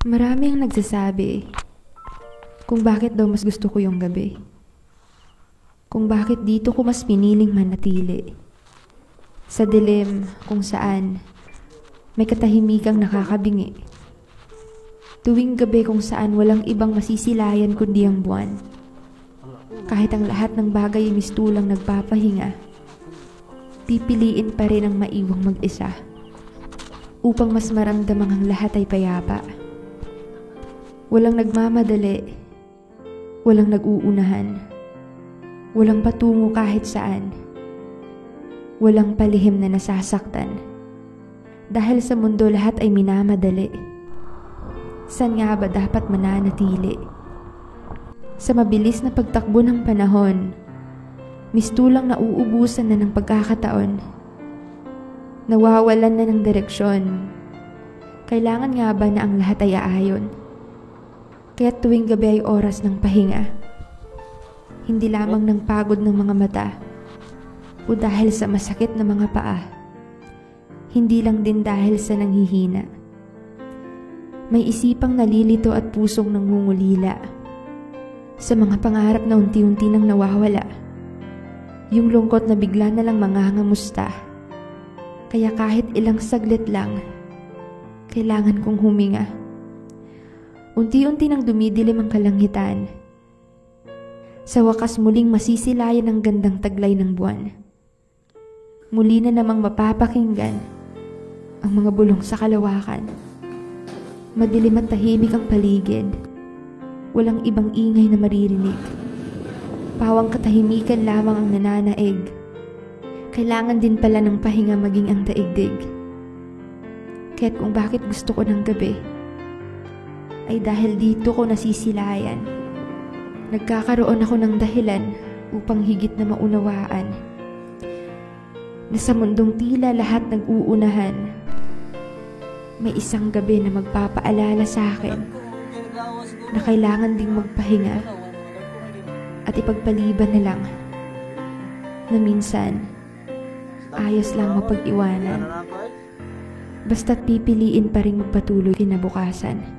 Marami ang nagsasabi kung bakit daw mas gusto ko yung gabi. Kung bakit dito ko mas piniling manatili. Sa dilim kung saan may katahimikang nakakabingi. Tuwing gabi kung saan walang ibang masisilayan kundi ang buwan. Kahit ang lahat ng bagay ay mistulang nagpapahinga, pipiliin pa rin ang maiwang mag-isa upang mas maramdamang ang lahat ay payapa. Walang nagmamadali, walang nag-uunahan, walang patungo kahit saan, walang palihim na nasasaktan. Dahil sa mundo lahat ay minamadali. San nga ba dapat mananatili? Sa mabilis na pagtakbo ng panahon, mistulang nauubusan na ng pagkakataon. Nawawalan na ng direksyon. Kailangan nga ba na ang lahat ay aayon? Kaya tuwing gabi ay oras ng pahinga. Hindi lamang ng pagod ng mga mata o dahil sa masakit na mga paa. Hindi lang din dahil sa nanghihina. May isipang nalilito at pusong nangungulila sa mga pangarap na unti-unti nang nawawala. Yung lungkot na bigla na lang mangangamusta. Kaya kahit ilang saglit lang, kailangan kong huminga. Unti-unti nang dumidilim ang kalangitan. Sa wakas muling masisilayan ang gandang taglay ng buwan. Muli na namang mapapakinggan ang mga bulong sa kalawakan. Madilim at tahimik ang paligid. Walang ibang ingay na maririnig. Pawang katahimikan lamang ang nananaig. Kailangan din pala ng pahinga maging ang daigdig. Kaya't kung bakit gusto ko ng gabi, ay dahil dito ko nasisilayan. Nagkakaroon ako ng dahilan upang higit na maunawaan na sa mundong tila lahat nag-uunahan, may isang gabi na magpapaalala sa akin na kailangan ding magpahinga at ipagpaliban na lang na minsan ayos lang mapag-iwanan basta't pipiliin pa rin magpatuloy kinabukasan.